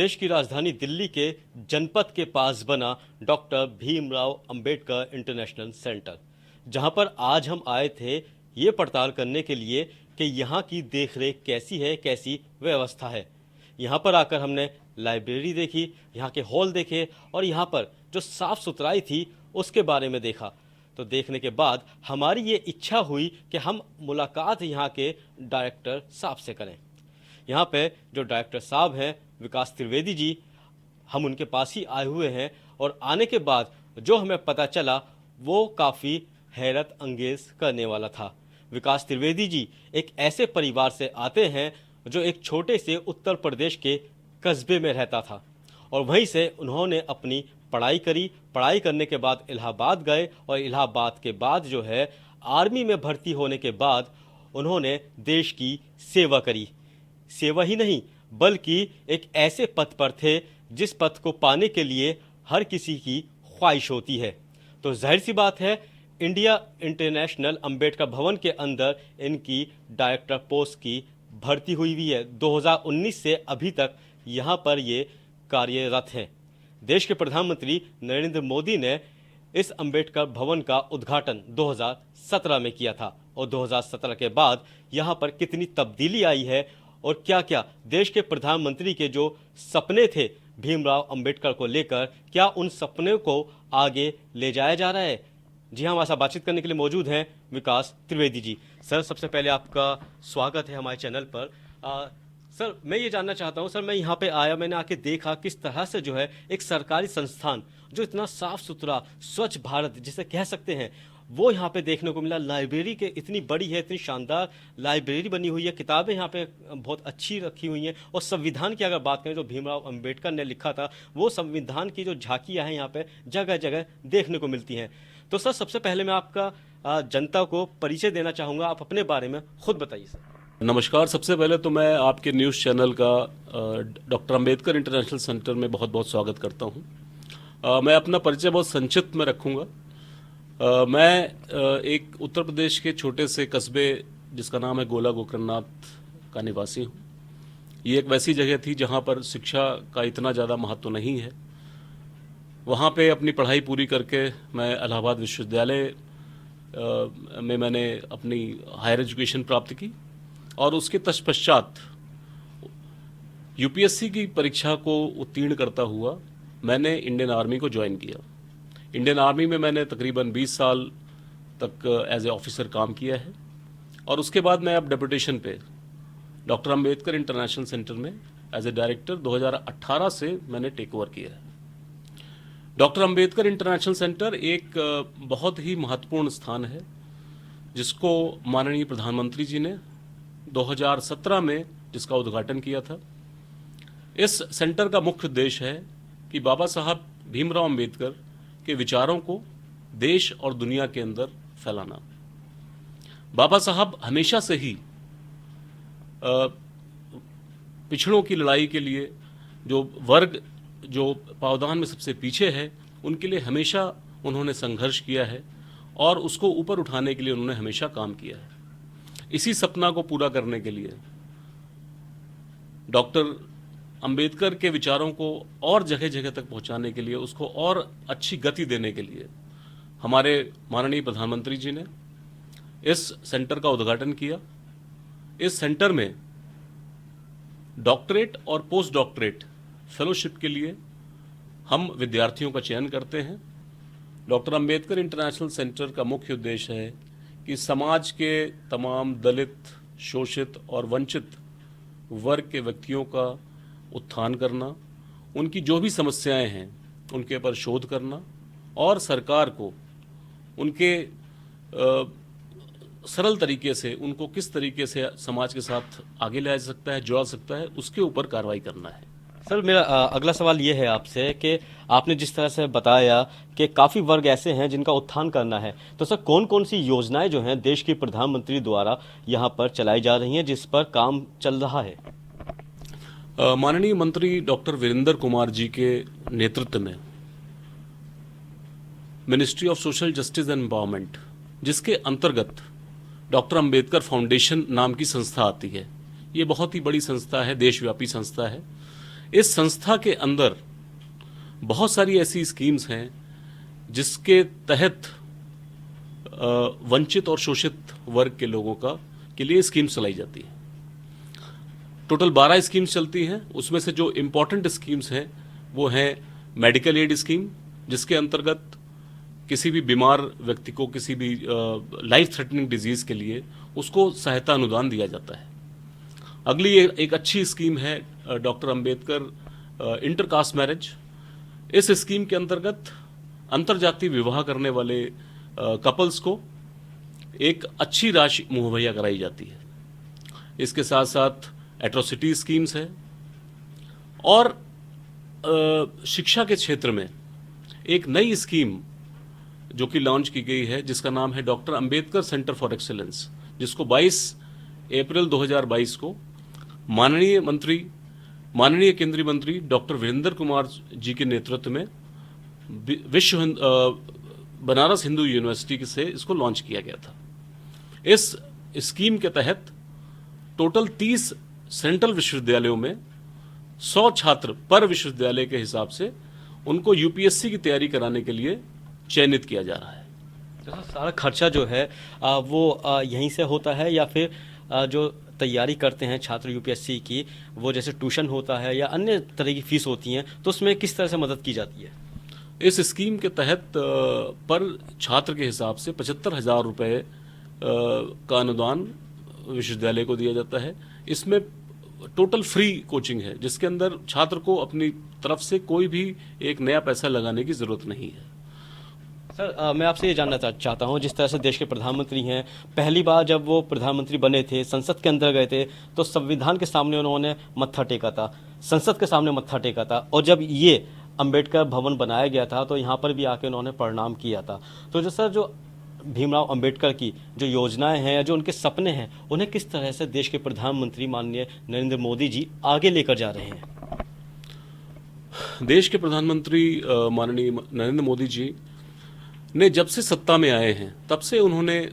देश की राजधानी दिल्ली के जनपथ के पास बना doctor Bhimrao Ambedkar international centre, जहां पर आज हम आए थे ये पड़ताल करने के लिए कि यहाँ की देखरेख कैसी है, कैसी व्यवस्था है। यहाँ पर आकर हमने लाइब्रेरी देखी, यहाँ के हॉल देखे और यहाँ पर जो साफ सुथराई थी उसके बारे में देखा। तो देखने के बाद हमारी ये इच्छा हुई कि हम मुलाकात यहाँ के डायरेक्टर साहब से करें। यहाँ पे जो डायरेक्टर साहब हैं विकास त्रिवेदी जी, हम उनके पास ही आए हुए हैं और आने के बाद जो हमें पता चला वो काफ़ी हैरत अंगेज करने वाला था। विकास त्रिवेदी जी एक ऐसे परिवार से आते हैं जो एक छोटे से उत्तर प्रदेश के कस्बे में रहता था और वहीं से उन्होंने अपनी पढ़ाई करी। पढ़ाई करने के बाद इलाहाबाद गए और इलाहाबाद के बाद जो है आर्मी में भर्ती होने के बाद उन्होंने देश की सेवा करी। सेवा ही नहीं बल्कि एक ऐसे पद पर थे जिस पद को पाने के लिए हर किसी की ख्वाहिश होती है। तो जाहिर सी बात है इंडिया इंटरनेशनल अंबेडकर भवन के अंदर इनकी डायरेक्टर पोस्ट की भर्ती हुई है। 2019 से अभी तक यहाँ पर ये कार्यरत हैं। देश के प्रधानमंत्री नरेंद्र मोदी ने इस अंबेडकर भवन का उद्घाटन 2017 में किया था और 2017 के बाद यहाँ पर कितनी तब्दीली आई है और क्या क्या देश के प्रधानमंत्री के जो सपने थे भीमराव अंबेडकर को लेकर, क्या उन सपने को आगे ले जाया जा रहा है। जी हाँ, हमारे साथ बातचीत करने के लिए मौजूद हैं विकास त्रिवेदी जी। सर, सबसे पहले आपका स्वागत है हमारे चैनल पर। सर, मैं ये जानना चाहता हूँ, सर मैं यहाँ पे आया, मैंने आके देखा किस तरह से जो है एक सरकारी संस्थान जो इतना साफ सुथरा स्वच्छ भारत जिसे कह सकते हैं वो यहाँ पे देखने को मिला। लाइब्रेरी के इतनी बड़ी है, इतनी शानदार लाइब्रेरी बनी हुई है, किताबें यहाँ पे बहुत अच्छी रखी हुई हैं और संविधान की अगर बात करें जो भीमराव अंबेडकर ने लिखा था वो संविधान की जो झांकियाँ हैं यहाँ पे जगह जगह देखने को मिलती हैं। तो सर सबसे पहले मैं आपका जनता को परिचय देना चाहूँगा, आप अपने बारे में खुद बताइए सर। नमस्कार। सबसे पहले तो मैं आपके न्यूज़ चैनल का डॉक्टर अंबेडकर इंटरनेशनल सेंटर में बहुत बहुत स्वागत करता हूं। मैं अपना परिचय बहुत संक्षिप्त में रखूंगा। मैं एक उत्तर प्रदेश के छोटे से कस्बे जिसका नाम है गोला गोकर्णनाथ का निवासी हूं। ये एक वैसी जगह थी जहां पर शिक्षा का इतना ज़्यादा महत्व नहीं है। वहां पे अपनी पढ़ाई पूरी करके मैं इलाहाबाद विश्वविद्यालय में मैंने अपनी हायर एजुकेशन प्राप्त की और उसके तत्पश्चात यूपीएससी की परीक्षा को उत्तीर्ण करता हुआ मैंने इंडियन आर्मी को ज्वाइन किया। इंडियन आर्मी में मैंने तकरीबन 20 साल तक एज ए ऑफिसर काम किया है और उसके बाद मैं अब डेपुटेशन पे डॉक्टर अंबेडकर इंटरनेशनल सेंटर में एज ए डायरेक्टर 2018 से मैंने टेक ओवर किया है। डॉक्टर अंबेडकर इंटरनेशनल सेंटर एक बहुत ही महत्वपूर्ण स्थान है जिसको माननीय प्रधानमंत्री जी ने 2017 में जिसका उद्घाटन किया था। इस सेंटर का मुख्य उद्देश्य है कि बाबा साहब भीमराव अंबेडकर के विचारों को देश और दुनिया के अंदर फैलाना। बाबा साहब हमेशा से ही पिछड़ों की लड़ाई के लिए जो वर्ग जो पावदान में सबसे पीछे है उनके लिए हमेशा उन्होंने संघर्ष किया है और उसको ऊपर उठाने के लिए उन्होंने हमेशा काम किया है। इसी सपना को पूरा करने के लिए डॉक्टर अंबेडकर के विचारों को और जगह जगह तक पहुंचाने के लिए, उसको और अच्छी गति देने के लिए हमारे माननीय प्रधानमंत्री जी ने इस सेंटर का उद्घाटन किया। इस सेंटर में डॉक्टरेट और पोस्ट डॉक्टरेट फेलोशिप के लिए हम विद्यार्थियों का चयन करते हैं। डॉक्टर अंबेडकर इंटरनेशनल सेंटर का मुख्य उद्देश्य है कि समाज के तमाम दलित, शोषित और वंचित वर्ग के व्यक्तियों का उत्थान करना, उनकी जो भी समस्याएं हैं उनके ऊपर शोध करना और सरकार को उनके सरल तरीके से उनको किस तरीके से समाज के साथ आगे लाया जा सकता है, जोड़ा सकता है, उसके ऊपर कार्रवाई करना है। सर मेरा अगला सवाल ये है आपसे कि आपने जिस तरह से बताया कि काफ़ी वर्ग ऐसे हैं जिनका उत्थान करना है, तो सर कौन कौन सी योजनाएं जो हैं देश के प्रधानमंत्री द्वारा यहाँ पर चलाई जा रही हैं जिस पर काम चल रहा है। माननीय मंत्री डॉक्टर वीरेंद्र कुमार जी के नेतृत्व में ministry of social justice and empowerment, जिसके अंतर्गत डॉक्टर अंबेडकर फाउंडेशन नाम की संस्था आती है। ये बहुत ही बड़ी संस्था है, देशव्यापी संस्था है। इस संस्था के अंदर बहुत सारी ऐसी स्कीम्स हैं जिसके तहत वंचित और शोषित वर्ग के लोगों के लिए स्कीम्स चलाई जाती है। टोटल 12 स्कीम्स चलती हैं। उसमें से जो इम्पोर्टेंट स्कीम्स हैं वो हैं मेडिकल एड स्कीम, जिसके अंतर्गत किसी भी बीमार व्यक्ति को किसी भी लाइफ थ्रेटनिंग डिजीज के लिए उसको सहायता अनुदान दिया जाता है। अगली एक अच्छी स्कीम है डॉक्टर अंबेडकर इंटरकास्ट मैरिज। इस स्कीम के अंतर्गत अंतरजातीय विवाह करने वाले कपल्स को एक अच्छी राशि मुहैया कराई जाती है। इसके साथ साथ एट्रोसिटी स्कीम्स है और शिक्षा के क्षेत्र में एक नई स्कीम जो कि लॉन्च की गई है जिसका नाम है doctor Ambedkar centre for excellence, जिसको 22 अप्रैल 2022 को माननीय केंद्रीय मंत्री डॉक्टर वीरेंद्र कुमार जी के नेतृत्व में बनारस हिंदू यूनिवर्सिटी से इसको लॉन्च किया गया था। इस स्कीम के तहत टोटल 30 सेंट्रल विश्वविद्यालयों में 100 छात्र पर विश्वविद्यालय के हिसाब से उनको यूपीएससी की तैयारी कराने के लिए चयनित किया जा रहा है। तो सारा खर्चा जो है वो यहीं से होता है या फिर जो तैयारी करते हैं छात्र यूपीएससी की, वो जैसे ट्यूशन होता है या अन्य तरह की फीस होती हैं, तो उसमें किस तरह से मदद की जाती है? इस स्कीम के तहत पर छात्र के हिसाब से 75,000 रुपये का अनुदान विश्वविद्यालय को दिया जाता है। इसमें टोटल फ्री कोचिंग है, जिसके अंदर छात्र को अपनी तरफ से कोई भी एक नया पैसा लगाने की जरूरत नहीं है। सर, मैं आपसे ये जानना चाहता हूँ, जिस तरह से देश के प्रधानमंत्री हैं, पहली बार जब वो प्रधानमंत्री बने थे, संसद के अंदर गए थे, तो संविधान के सामने उन्होंने मत्था टेका था, संसद के सामने मत्था टेका था, और जब ये अंबेडकर भवन बनाया गया था तो यहाँ पर भी आके उन्होंने प्रणाम किया था। तो जो सर, जो भीमराव अंबेडकर की जो योजनाएं हैं, जो उनके सपने हैं, उन्हें किस तरह से देश के प्रधानमंत्री माननीय नरेंद्र मोदी जी आगे लेकर जा रहे हैं? देश के प्रधानमंत्री माननीय नरेंद्र मोदी जी ने जब से सत्ता में आए हैं तब से उन्होंने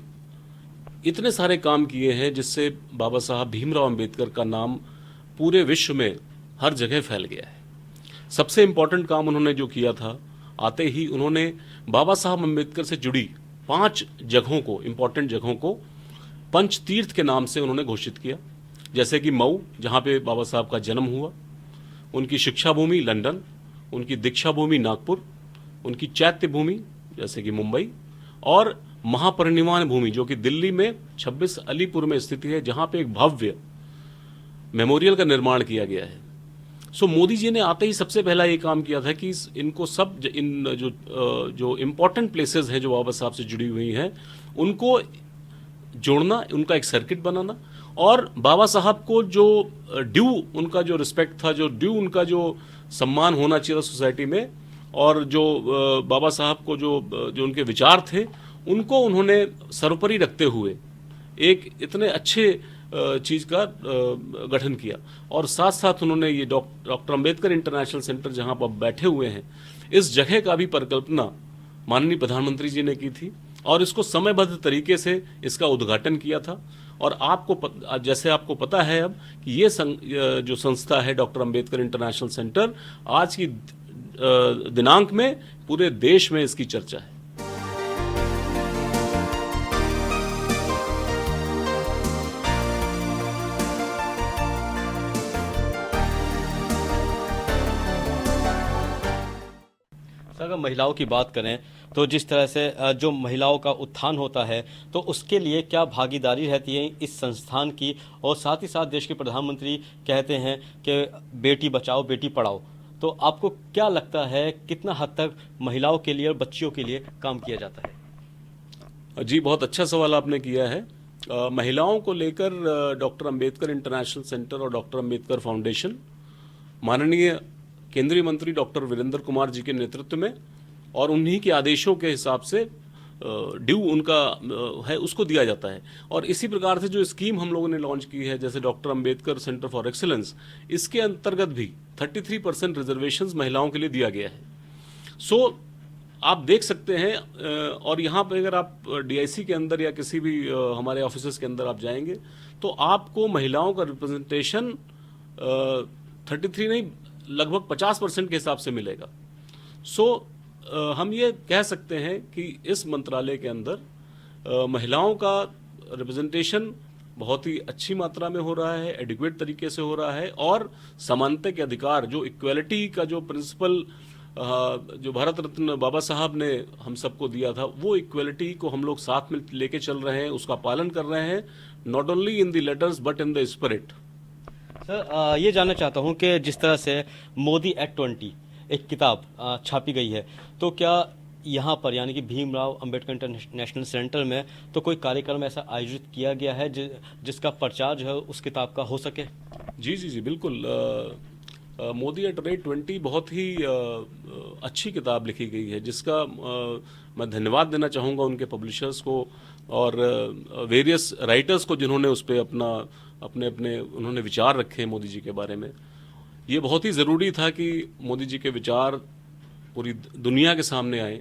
इतने सारे काम किए हैं जिससे बाबा साहब भीमराव अंबेडकर का नाम पूरे विश्व में हर जगह फैल गया है। सबसे इम्पोर्टेंट काम उन्होंने जो किया था, आते ही उन्होंने बाबा साहब अंबेडकर से जुड़ी 5 जगहों को, इम्पोर्टेंट जगहों को पंच तीर्थ के नाम से उन्होंने घोषित किया। जैसे कि मऊ, जहाँ पे बाबा साहब का जन्म हुआ, उनकी शिक्षा भूमि लंदन, उनकी दीक्षा भूमि नागपुर, उनकी चैत्य भूमि जैसे कि मुंबई, और महापरिनिर्वाण भूमि जो कि दिल्ली में 26 अलीपुर में स्थित है, जहाँ पे एक भव्य मेमोरियल का निर्माण किया गया है। सो मोदी जी ने आते ही सबसे पहला ये काम किया था कि इनको सब इन जो इम्पोर्टेंट प्लेसेस हैं जो बाबा साहब से जुड़ी हुई हैं उनको जोड़ना, उनका एक सर्किट बनाना, और बाबा साहब को जो ड्यू उनका जो रिस्पेक्ट था, जो ड्यू उनका जो सम्मान होना चाहिए था सोसाइटी में, और जो बाबा साहब को जो उनके विचार थे उनको उन्होंने सर्वोपरि रखते हुए एक इतने अच्छे चीज का गठन किया। और साथ साथ उन्होंने ये डॉक्टर अंबेडकर इंटरनेशनल सेंटर जहां पर बैठे हुए हैं, इस जगह का भी परिकल्पना माननीय प्रधानमंत्री जी ने की थी और इसको समयबद्ध तरीके से इसका उद्घाटन किया था। और जैसे आपको पता है अब कि ये जो संस्था है डॉक्टर अंबेडकर इंटरनेशनल सेंटर, आज की दिनांक में पूरे देश में इसकी चर्चा है। अगर महिलाओं की बात करें तो जिस तरह से जो महिलाओं का उत्थान होता है, तो उसके लिए क्या भागीदारी रहती है इस संस्थान की? और साथ ही साथ देश के प्रधानमंत्री कहते हैं कि बेटी बचाओ बेटी पढ़ाओ, तो आपको क्या लगता है कितना हद तक महिलाओं के लिए और बच्चियों के लिए काम किया जाता है? जी, बहुत अच्छा सवाल आपने किया है। महिलाओं को लेकर डॉक्टर अंबेडकर इंटरनेशनल सेंटर और डॉक्टर अंबेडकर फाउंडेशन माननीय केंद्रीय मंत्री डॉक्टर वीरेंद्र कुमार जी के नेतृत्व में और उन्हीं के आदेशों के हिसाब से ड्यू उनका है उसको दिया जाता है। और इसी प्रकार से जो स्कीम हम लोगों ने लॉन्च की है, जैसे doctor Ambedkar centre for excellence, इसके अंतर्गत भी 33% रिजर्वेशंस महिलाओं के लिए दिया गया है। सो आप देख सकते हैं, और यहाँ पे अगर आप डीआईसी के अंदर या किसी भी हमारे ऑफिसेस के अंदर आप जाएंगे तो आपको महिलाओं का रिप्रेजेंटेशन 33 नहीं लगभग 50% के हिसाब से मिलेगा। सो हम ये कह सकते हैं कि इस मंत्रालय के अंदर महिलाओं का रिप्रेजेंटेशन बहुत ही अच्छी मात्रा में हो रहा है, एडिक्वेट तरीके से हो रहा है, और समानता के अधिकार, जो इक्वलिटी का जो प्रिंसिपल जो भारत रत्न बाबा साहब ने हम सबको दिया था, वो इक्वलिटी को हम लोग साथ में लेके चल रहे हैं, उसका पालन कर रहे हैं, not only in the letters but in the spirit. Sir ये जानना चाहता हूँ कि जिस तरह से मोदी एट 20 एक किताब छापी गई है, तो क्या यहाँ पर यानी कि भीमराव अंबेडकर इंटरनेशनल सेंटर में तो कोई कार्यक्रम ऐसा आयोजित किया गया है जिसका प्रचार जो है उस किताब का हो सके? जी जी जी, बिल्कुल। मोदी एट रेट 20 बहुत ही अच्छी किताब लिखी गई है, जिसका मैं धन्यवाद देना चाहूँगा उनके पब्लिशर्स को और वेरियस राइटर्स को, जिन्होंने उस पर अपने अपने उन्होंने विचार रखे मोदी जी के बारे में। ये बहुत ही ज़रूरी था कि मोदी जी के विचार पूरी दुनिया के सामने आए,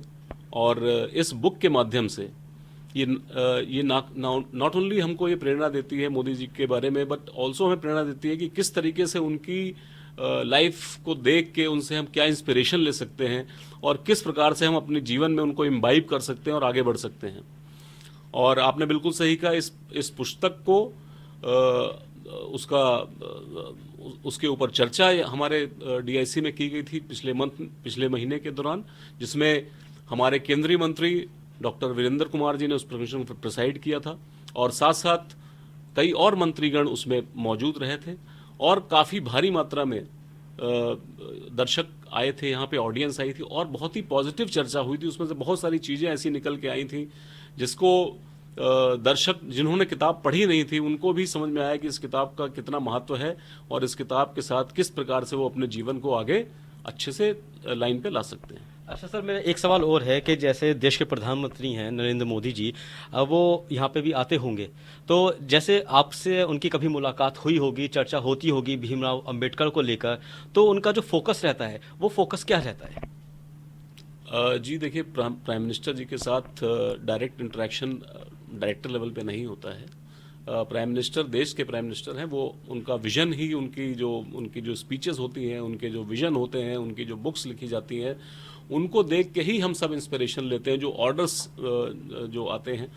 और इस बुक के माध्यम से ये नॉट ओनली हमको ये प्रेरणा देती है मोदी जी के बारे में, बट ऑल्सो हमें प्रेरणा देती है कि किस तरीके से उनकी लाइफ को देख के उनसे हम क्या इंस्पिरेशन ले सकते हैं, और किस प्रकार से हम अपने जीवन में उनको इम्बाइब कर सकते हैं और आगे बढ़ सकते हैं। और आपने बिल्कुल सही कहा, इस पुस्तक को उसके ऊपर चर्चा हमारे डीआईसी में की गई थी पिछले महीने के दौरान, जिसमें हमारे केंद्रीय मंत्री डॉक्टर वीरेंद्र कुमार जी ने उस कमीशन पर प्रिसाइड किया था, और साथ साथ कई और मंत्रीगण उसमें मौजूद रहे थे, और काफ़ी भारी मात्रा में दर्शक आए थे, यहाँ पे ऑडियंस आई थी, और बहुत ही पॉजिटिव चर्चा हुई थी। उसमें से बहुत सारी चीज़ें ऐसी निकल के आई थी जिसको दर्शक जिन्होंने किताब पढ़ी नहीं थी उनको भी समझ में आया कि इस किताब का कितना महत्व है, और इस किताब के साथ किस प्रकार से वो अपने जीवन को आगे अच्छे से लाइन पे ला सकते हैं। अच्छा सर, मेरा एक सवाल और है कि जैसे देश के प्रधानमंत्री हैं नरेंद्र मोदी जी, वो यहाँ पे भी आते होंगे, तो जैसे आपसे उनकी कभी मुलाकात हुई होगी, चर्चा होती होगी भीमराव अंबेडकर को लेकर, तो उनका जो फोकस रहता है वो फोकस क्या रहता है? जी देखिए, प्राइम मिनिस्टर जी के साथ डायरेक्ट इंटरेक्शन डायरेक्टर लेवल पे नहीं होता है। प्राइम मिनिस्टर देश के प्राइम मिनिस्टर हैं, वो उनका विजन ही उनकी जो स्पीचेस होती हैं, उनके जो विजन होते हैं, उनकी जो बुक्स लिखी जाती हैं, उनको देख के ही हम सब इंस्पिरेशन लेते हैं। जो ऑर्डर्स जो आते हैं,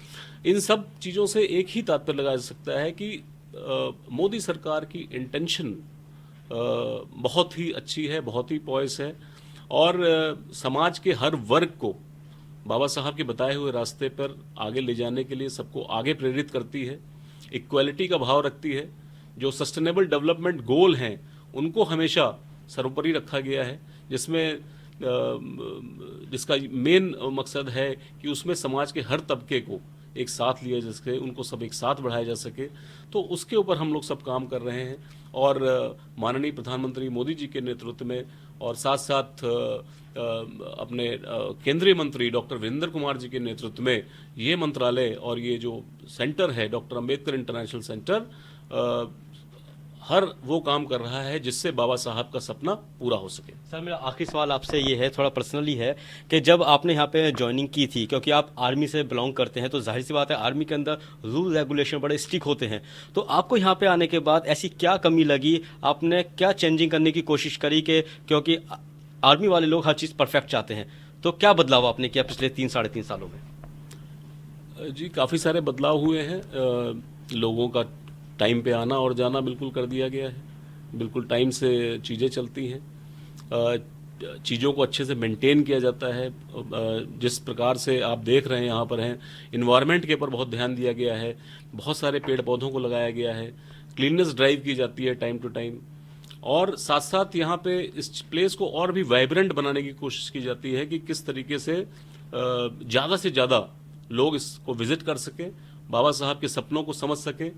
इन सब चीज़ों से एक ही तात्पर्य लगाया जा सकता है कि मोदी सरकार की इंटेंशन बहुत ही अच्छी है, बहुत ही पॉइस है, और समाज के हर वर्ग को बाबा साहब के बताए हुए रास्ते पर आगे ले जाने के लिए सबको आगे प्रेरित करती है, इक्वालिटी का भाव रखती है। जो सस्टेनेबल डेवलपमेंट गोल हैं उनको हमेशा सर्वोपरि रखा गया है, जिसका मेन मकसद है कि उसमें समाज के हर तबके को एक साथ लिया जा सके, उनको सब एक साथ बढ़ाया जा सके। तो उसके ऊपर हम लोग सब काम कर रहे हैं, और माननीय प्रधानमंत्री मोदी जी के नेतृत्व में, और साथ साथ अपने केंद्रीय मंत्री डॉक्टर वीरेंद्र कुमार जी के नेतृत्व में ये मंत्रालय और ये जो सेंटर है डॉक्टर अंबेडकर इंटरनेशनल सेंटर हर वो काम कर रहा है जिससे बाबा साहब का सपना पूरा हो सके। सर मेरा आखिरी सवाल आपसे ये है, थोड़ा पर्सनली है, कि जब आपने यहाँ पे ज्वाइनिंग की थी, क्योंकि आप आर्मी से बिलोंग करते हैं, तो जाहिर सी बात है आर्मी के अंदर रूल रेगुलेशन बड़े स्ट्रिक्ट होते हैं, तो आपको यहाँ पे आने के बाद ऐसी क्या कमी लगी, आपने क्या चेंजिंग करने की कोशिश करी? कि क्योंकि आर्मी वाले लोग हर चीज़ परफेक्ट चाहते हैं, तो क्या बदलाव आपने किया पिछले 3-3.5 सालों में? जी, काफ़ी सारे बदलाव हुए हैं। लोगों का टाइम पे आना और जाना बिल्कुल कर दिया गया है, बिल्कुल टाइम से चीज़ें चलती हैं, चीज़ों को अच्छे से मेंटेन किया जाता है। जिस प्रकार से आप देख रहे हैं यहाँ पर हैं, इन्वायरमेंट के ऊपर बहुत ध्यान दिया गया है, बहुत सारे पेड़ पौधों को लगाया गया है, क्लीननेस ड्राइव की जाती है टाइम टू टाइम, और साथ साथ यहाँ पे इस प्लेस को और भी वाइब्रेंट बनाने की कोशिश की जाती है कि किस तरीके से ज़्यादा से ज़्यादा लोग इसको विजिट कर सकें, बाबा साहब के सपनों को समझ सकें,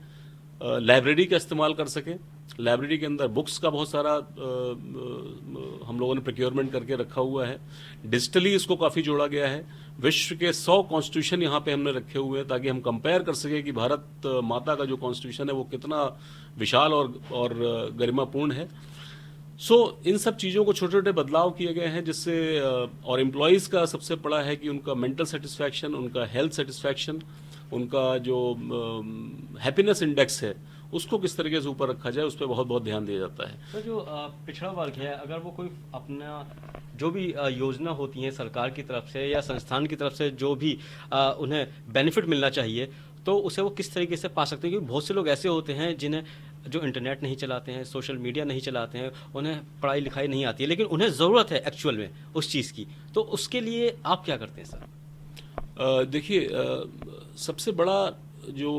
लाइब्रेरी का इस्तेमाल कर सकें। लाइब्रेरी के अंदर बुक्स का बहुत सारा हम लोगों ने प्रोक्योरमेंट करके रखा हुआ है। डिजिटली इसको काफ़ी जोड़ा गया है। विश्व के 100 कॉन्स्टिट्यूशन यहाँ पे हमने रखे हुए हैं ताकि हम कंपेयर कर सकें कि भारत माता का जो कॉन्स्टिट्यूशन है वो कितना विशाल और गरिमापूर्ण है। इन सब चीज़ों को छोटे छोटे बदलाव किए गए हैं जिससे और एम्प्लॉयज़ का सबसे बड़ा है कि उनका मेंटल सेटिस्फैक्शन, उनका हेल्थ सेटिस्फैक्शन, उनका जो हैप्पीनेस इंडेक्स है उसको किस तरीके से ऊपर रखा जाए, उस पर बहुत बहुत ध्यान दिया जाता है। तो जो पिछड़ा वर्ग है, अगर वो कोई अपना जो भी योजना होती है सरकार की तरफ से या संस्थान की तरफ से, जो भी उन्हें बेनिफिट मिलना चाहिए, तो उसे वो किस तरीके से पा सकते हैं? क्योंकि बहुत से लोग ऐसे होते हैं जिन्हें जो इंटरनेट नहीं चलाते हैं, सोशल मीडिया नहीं चलाते हैं, उन्हें पढ़ाई लिखाई नहीं आती है, लेकिन उन्हें ज़रूरत है एक्चुअल में उस चीज़ की, तो उसके लिए आप क्या करते हैं सर? देखिए, सबसे बड़ा जो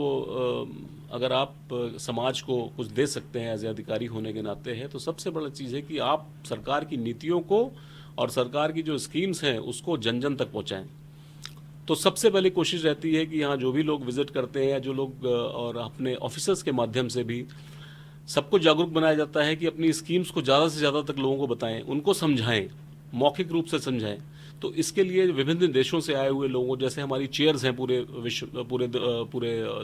अगर आप समाज को कुछ दे सकते हैं एज ए अधिकारी होने के नाते है, तो सबसे बड़ा चीज़ है कि आप सरकार की नीतियों को और सरकार की जो स्कीम्स हैं उसको जन जन तक पहुंचाएं। तो सबसे पहले कोशिश रहती है कि यहाँ जो भी लोग विजिट करते हैं या जो लोग और अपने ऑफिसर्स के माध्यम से भी सबको जागरूक बनाया जाता है कि अपनी स्कीम्स को ज़्यादा से ज़्यादा तक लोगों को बताएं, उनको समझाएं, मौखिक रूप से समझाएं। तो इसके लिए विभिन्न देशों से आए हुए लोगों, जैसे हमारी चेयर्स हैं पूरे विश्व पूरे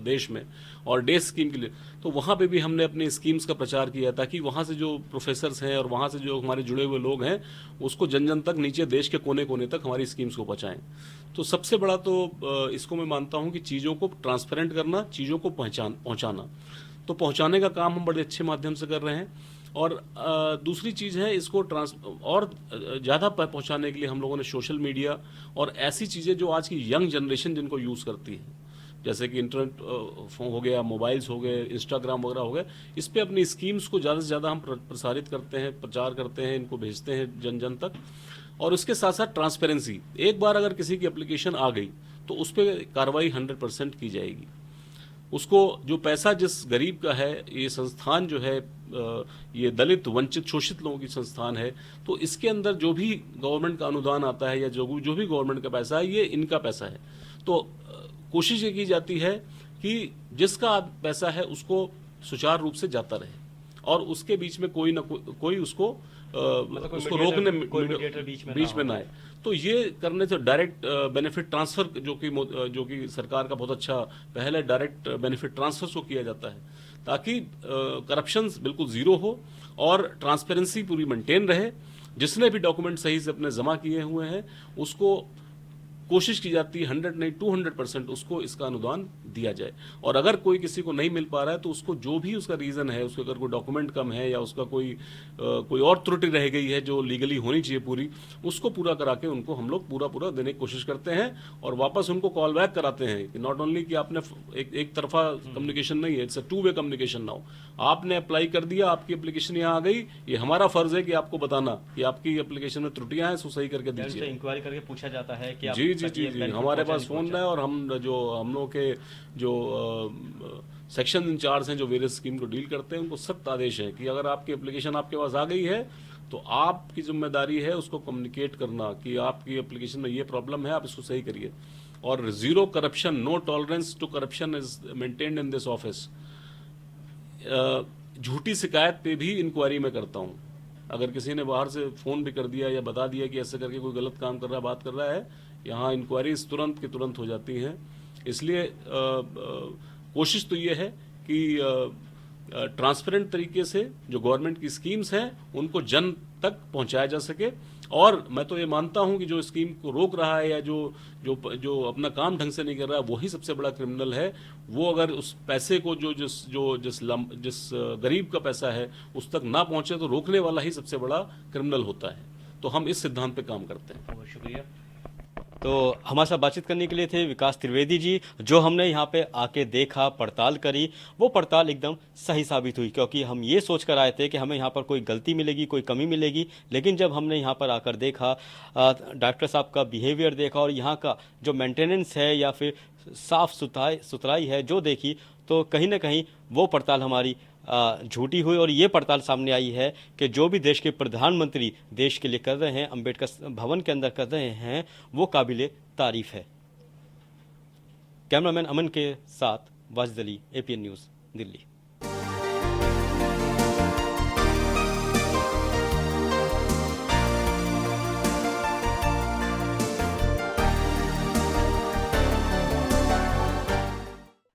देश में, और डे स्कीम के लिए, तो वहाँ पे भी हमने अपनी स्कीम्स का प्रचार किया ताकि वहाँ से जो प्रोफेसर्स हैं और वहाँ से जो हमारे जुड़े हुए लोग हैं उसको जन जन तक, नीचे देश के कोने कोने तक हमारी स्कीम्स को पहुँचाएं। तो सबसे बड़ा तो इसको मैं मानता हूँ कि चीज़ों को ट्रांसपेरेंट करना, चीज़ों को पहुँचाना, तो पहुँचाने का काम हम बड़े अच्छे माध्यम से कर रहे हैं। और दूसरी चीज़ है, इसको और ज़्यादा पहुंचाने के लिए हम लोगों ने सोशल मीडिया और ऐसी चीज़ें जो आज की यंग जनरेशन जिनको यूज़ करती है, जैसे कि इंटरनेट हो गया, मोबाइल्स हो गए, इंस्टाग्राम वगैरह हो गए, इस पे अपनी स्कीम्स को ज़्यादा से ज़्यादा हम प्रसारित करते हैं, प्रचार करते हैं, इनको भेजते हैं जन जन तक। और उसके साथ साथ ट्रांसपेरेंसी, एक बार अगर किसी की एप्लीकेशन आ गई तो उस पर कार्रवाई 100% की जाएगी। उसको जो पैसा जिस गरीब का है, ये संस्थान जो है ये दलित, वंचित, शोषित लोगों की संस्थान है, तो इसके अंदर जो भी गवर्नमेंट का अनुदान आता है या जो भी गवर्नमेंट का पैसा है, ये इनका पैसा है। तो कोशिश ये की जाती है कि जिसका पैसा है उसको सुचारू रूप से जाता रहे और उसके बीच में कोई ना कोई उसको उसको रोकने बीच में ना आए। तो ये करने से डायरेक्ट बेनिफिट ट्रांसफर जो कि सरकार का बहुत अच्छा पहल है, डायरेक्ट बेनिफिट ट्रांसफर को किया जाता है ताकि करप्शन बिल्कुल जीरो हो और ट्रांसपेरेंसी पूरी मेंटेन रहे। जिसने भी डॉक्यूमेंट सही से अपने जमा किए हुए हैं उसको कोशिश की जाती है 100 नहीं 200% उसको इसका अनुदान दिया जाए। और अगर कोई किसी को नहीं मिल पा रहा है तो उसको जो भी उसका रीज़न है, उसके अगर कोई डॉक्यूमेंट कम है या उसका कोई और त्रुटि रह गई है जो लीगली होनी चाहिए पूरी, उसको पूरा करा के उनको हम लोग पूरा देने की कोशिश करते हैं और वापस उनको कॉल बैक कराते हैं कि नॉट ओनली कि आपने एक तरफा कम्युनिकेशन नहीं है, it's a 2 way communication now. आपने अप्लाई कर दिया, आपकी एप्लीकेशन यहाँ आ गई, ये हमारा फर्ज है कि आपको बताना कि आपकी एप्लीकेशन में त्रुटियां हैं, उसको सही करके दीजिए। इंक्वायरी करके पूछा जाता है कि जी, हमारे पास फोन है और हम लोग के जो सेक्शन इंचार्ज हैं जो वेरियस स्कीम को डील करते हैं, उनको सख्त आदेश है कि अगर आपकी एप्लीकेशन आपके पास आ गई है तो आपकी जिम्मेदारी है उसको कम्युनिकेट करना कि आपकी एप्लीकेशन में ये प्रॉब्लम है, आप इसको सही करिए। और zero corruption, no tolerance to corruption is maintained in this office. झूठी शिकायत पे भी इंक्वायरी में करता हूँ। अगर किसी ने बाहर से फोन भी कर दिया या बता दिया कि ऐसे करके कोई गलत काम कर रहा है, बात कर रहा है, यहाँ इंक्वायरीज तुरंत की तुरंत हो जाती हैं। इसलिए कोशिश तो ये है कि ट्रांसपेरेंट तरीके से जो गवर्नमेंट की स्कीम्स हैं उनको जन तक पहुंचाया जा सके। और मैं तो ये मानता हूं कि जो स्कीम को रोक रहा है या जो अपना काम ढंग से नहीं कर रहा है वही सबसे बड़ा क्रिमिनल है। वो अगर उस पैसे को जिस गरीब का पैसा है उस तक ना पहुंचे तो रोकने वाला ही सबसे बड़ा क्रिमिनल होता है। तो हम इस सिद्धांत पे काम करते हैं। बहुत शुक्रिया। तो हमारे साथ बातचीत करने के लिए थे विकास त्रिवेदी जी। जो हमने यहाँ पे आके देखा, पड़ताल करी, वो पड़ताल एकदम सही साबित हुई, क्योंकि हम ये सोच कर आए थे कि हमें यहाँ पर कोई गलती मिलेगी, कोई कमी मिलेगी, लेकिन जब हमने यहाँ पर आकर देखा, डॉक्टर साहब का बिहेवियर देखा और यहाँ का जो मेंटेनेंस है या फिर साफ सुथराई है जो देखी, तो कहीं ना कहीं वो पड़ताल हमारी झूठी हुई। और ये पड़ताल सामने आई है कि जो भी देश के प्रधानमंत्री देश के लिए कर रहे हैं, अंबेडकर भवन के अंदर कर रहे हैं, वो काबिले तारीफ है। कैमरामैन अमन के साथ वाजिद अली, APN न्यूज़, दिल्ली।